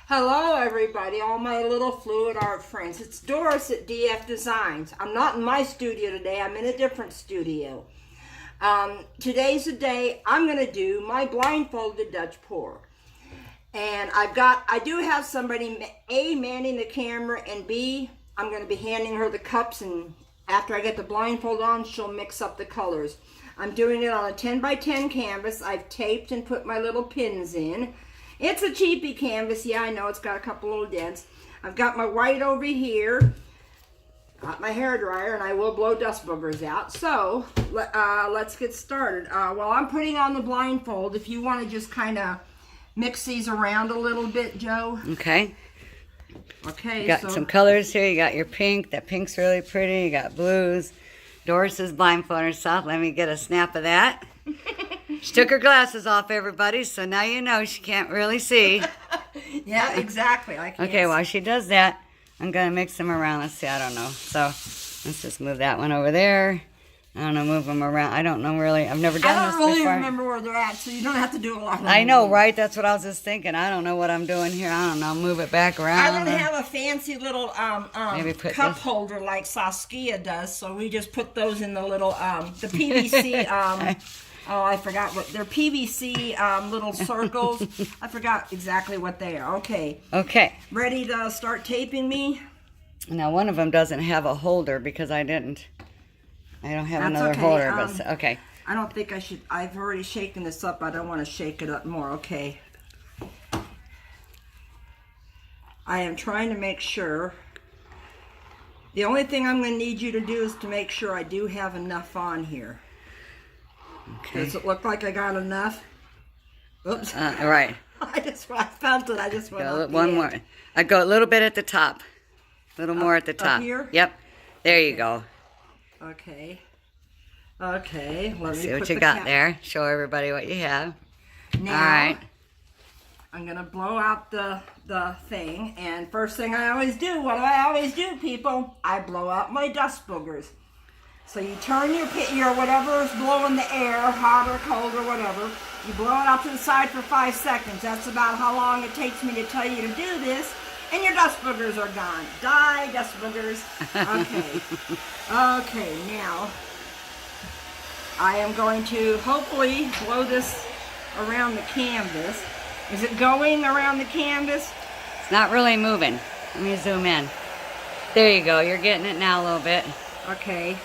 Hello everybody, all my little fluid art friends. It's Doris at DF Designs. I'm not in my studio today, I'm in a different studio. Today's the day I'm going to do my blindfolded Dutch pour. And I do have somebody, A, manning the camera, and B, I'm going to be handing her the cups, and after I get the blindfold on, she'll mix up the colors. I'm doing it on a 10 by 10 canvas. I've taped and put my little pins in. It's a cheapy canvas. Yeah, I know it's got a couple little dents. I've got my white over here. Got my hair dryer, and I will blow dust boogers out. So let's get started. While I'm putting on the blindfold, if you want to just kind of mix these around a little bit, Joe. Okay. Okay. You got some colors here. You got your pink. That pink's really pretty. You got blues. Doris is blindfolded herself. Let me get a snap of that. She took her glasses off, everybody, so now you know she can't really see. Yeah, exactly. Okay, while she does that, I'm going to mix them around. Let's see, I don't know. So let's just move that one over there. I don't know, move them around. I don't know really. I've never done this before. I don't really remember where they're at, so you don't have to do a lot of I know, right? That's what I was just thinking. I don't know what I'm doing here. I don't know. Move it back around. I don't have a fancy little cup holder like Saskia does, so we just put those in the little, the PVC, oh, I forgot what, they're PVC little circles. I forgot exactly what they are. Okay. Okay. Ready to start taping me? Now, one of them doesn't have a holder because I don't have another holder, but okay. I don't think I should. I've already shaken this up. I don't want to shake it up more. Okay. I am trying to make sure. The only thing I'm going to need you to do is to make sure I do have enough on here. Okay. Does it look like I got enough? Oops. Right. I felt it. I just went up one more. I go a little bit at the top. A little more at the top. Up here? Yep. There you go. Okay. Okay. Let me see what you got there. Show everybody what you have. Now, all right. I'm going to blow out the thing. And first thing I always do, what do I always do, people? I blow out my dust boogers. So you turn your whatever is blowing the air, hot or cold or whatever, you blow it out to the side for 5 seconds. That's about how long it takes me to tell you to do this. And your dust boogers are gone. Die, dust boogers. Okay. Okay, now I am going to hopefully blow this around the canvas. Is it going around the canvas? It's not really moving. Let me zoom in. There you go. You're getting it now a little bit. Okay.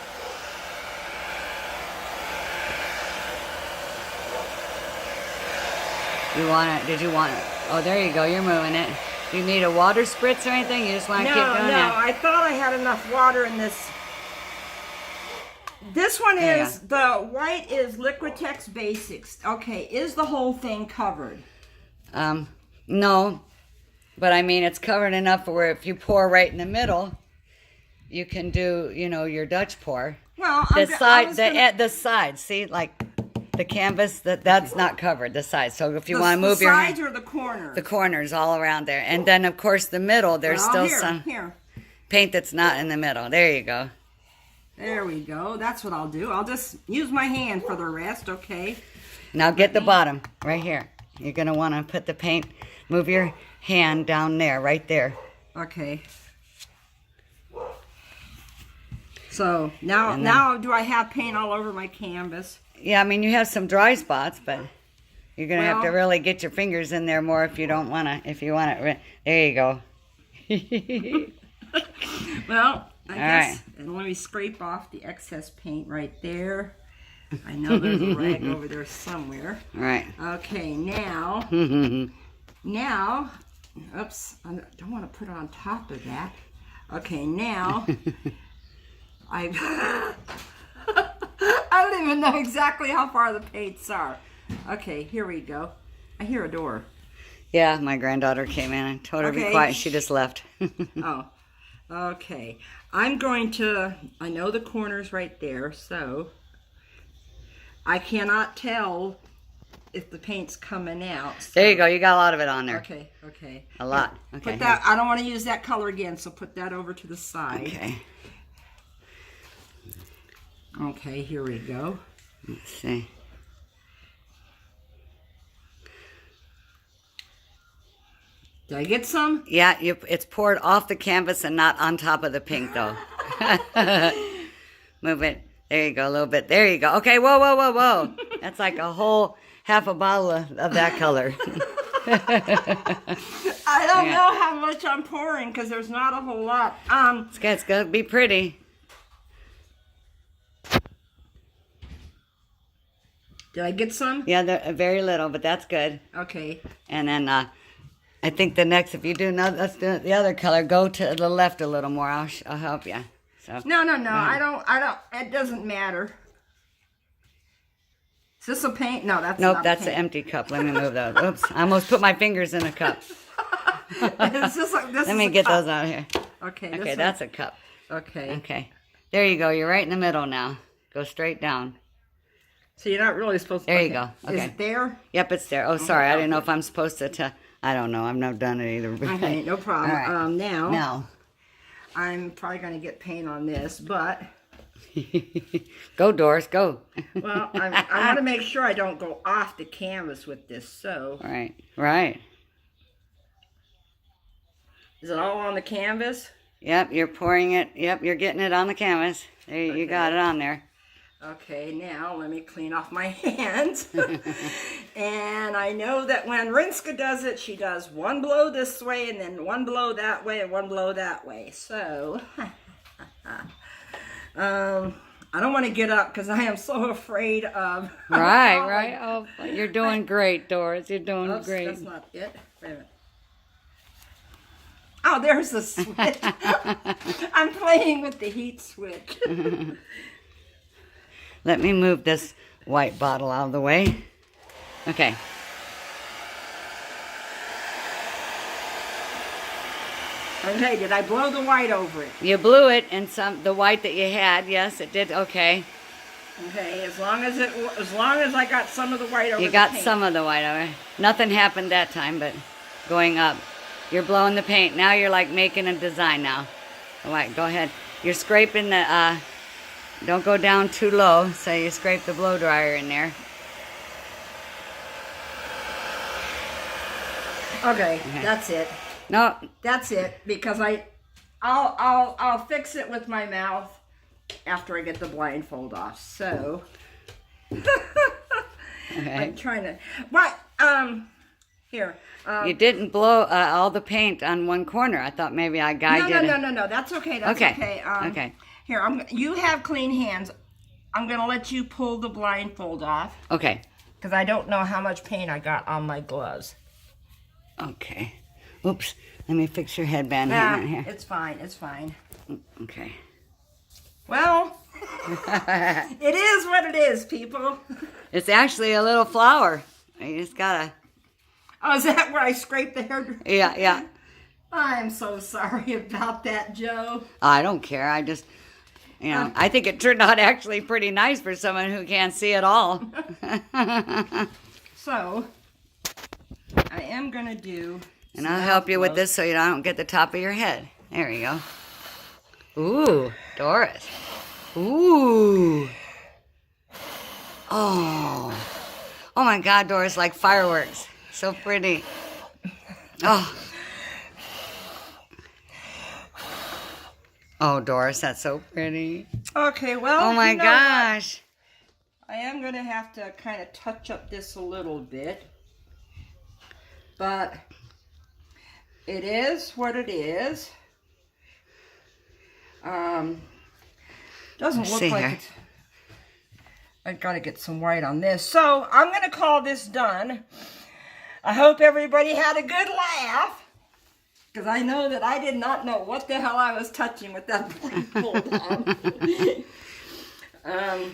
You want it? Did you want it? Oh, there you go. You're moving it. Do you need a water spritz or anything? You just want to keep doing that? No, I thought I had enough water in this. This one is, the white is Liquitex Basics. Okay, is the whole thing covered? No. But I mean, it's covered enough where if you pour right in the middle, you can do, you know, your Dutch pour. Well, the side, see, like the canvas, that's not covered, the sides. So if you want to move your hand. The sides or the corners? The corners all around there. And then, of course, the middle, there's still some paint that's not in the middle. There you go. There we go. That's what I'll do. I'll just use my hand for the rest, okay? Now get the bottom, right here. You're going to want to put the paint, move your hand down there, right there. Okay. So, now do I have paint all over my canvas? Yeah, I mean, you have some dry spots, but you're going to have to really get your fingers in there more if you don't want to, if you want it. There you go. Well, I guess, and let me scrape off the excess paint right there. I know there's a rag over there somewhere. All right. Okay, now, oops, I don't want to put it on top of that. Okay, now, I don't even know exactly how far the paints are. Okay, here we go. I hear a door. Yeah, my granddaughter came in. I told her to be quiet. She just left. Oh, okay. I'm going to, I know the corner's right there, so I cannot tell if the paint's coming out. So. There you go. You got a lot of it on there. Okay, okay. A lot. Okay. Put that, I don't want to use that color again, so put that over to the side. Okay. Okay, here we go. Let's see. Did I get some? Yeah, it's poured off the canvas and not on top of the pink, though. Move it. There you go, a little bit. There you go. Okay, whoa, whoa, whoa, whoa. That's like a whole half a bottle of that color. I don't know how much I'm pouring because there's not a whole lot. It's gonna be pretty. Did I get some? Yeah, very little, but that's good. Okay. And then I think the next, if you do another, let's do the other color. Go to the left a little more. I'll help you. So. No. I don't. It doesn't matter. Is this a paint? No, that's nope. Not That's paint. an empty cup. Let me move those. Oops! I almost put my fingers in a cup. Let me get those out of here. Okay. Okay, that's a cup. Okay. Okay. There you go. You're right in the middle now. Go straight down. So you're not really supposed to. There you go. Okay. Is it there? Yep, it's there. Oh, sorry. I didn't know if I'm supposed to. I don't know. I've never done it either. Okay, no problem. All right. Now, I'm probably going to get paint on this, but... Go, Doris, go. Well, I want to make sure I don't go off the canvas with this, so... Right. Is it all on the canvas? Yep, you're pouring it. Yep, you're getting it on the canvas. There, you got it on there. Okay, now let me clean off my hands. And I know that when Rinska does it, she does one blow this way, and then one blow that way, and one blow that way. So, I don't want to get up because I am so afraid of... Right. Oh, you're doing great, Doris. You're doing great. That's not it. Wait a minute. Oh, there's the switch. I'm playing with the heat switch. Let me move this white bottle out of the way. Okay. Okay, did I blow the white over it? You blew it, and the white that you had, yes, it did. Okay. Okay, as long as I got some of the white over. You got some of the white over. Nothing happened that time, but going up. You're blowing the paint. Now you're like making a design now. All right, go ahead. You're scraping the. Don't go down too low, so you scrape the blow dryer in there. Okay, that's it. No, that's it because I'll fix it with my mouth after I get the blindfold off. So I'm trying to. What? Here. You didn't blow all the paint on one corner. I thought maybe I guided it. No. That's okay. That's okay. Okay. Here, you have clean hands. I'm going to let you pull the blindfold off. Okay. Because I don't know how much paint I got on my gloves. Okay. Oops. Let me fix your headband here. It's fine. It's fine. Okay. Well, it is what it is, people. It's actually a little flower. You just got to... Oh, is that where I scraped the hair? Yeah. I'm so sorry about that, Joe. I don't care. I just... I think it turned out actually pretty nice for someone who can't see at all. So, I am going to do... And I'll help you with this so you don't get the top of your head. There you go. Ooh, Doris. Ooh. Oh my God, Doris, like fireworks. So pretty. Oh, Doris, that's so pretty. Okay, well, oh my gosh. What? I am going to have to kind of touch up this a little bit. But it is what it is. Doesn't look like it's... I've got to get some white on this. So I'm going to call this done. I hope everybody had a good laugh. Because I know that I did not know what the hell I was touching with that blindfold on.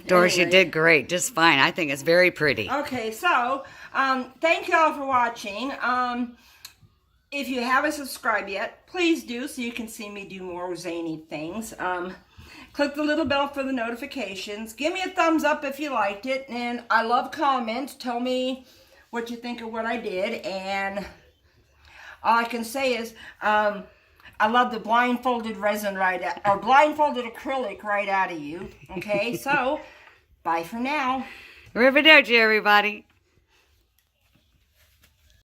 Doris, anyway. You did great. Just fine. I think it's very pretty. Okay, so thank you all for watching. If you haven't subscribed yet, please do so you can see me do more zany things. Click the little bell for the notifications. Give me a thumbs up if you liked it. And I love comments. Tell me what you think of what I did. And all I can say is I love the blindfolded resin or blindfolded acrylic right out of you. Okay, so bye for now. Arrivederci, everybody.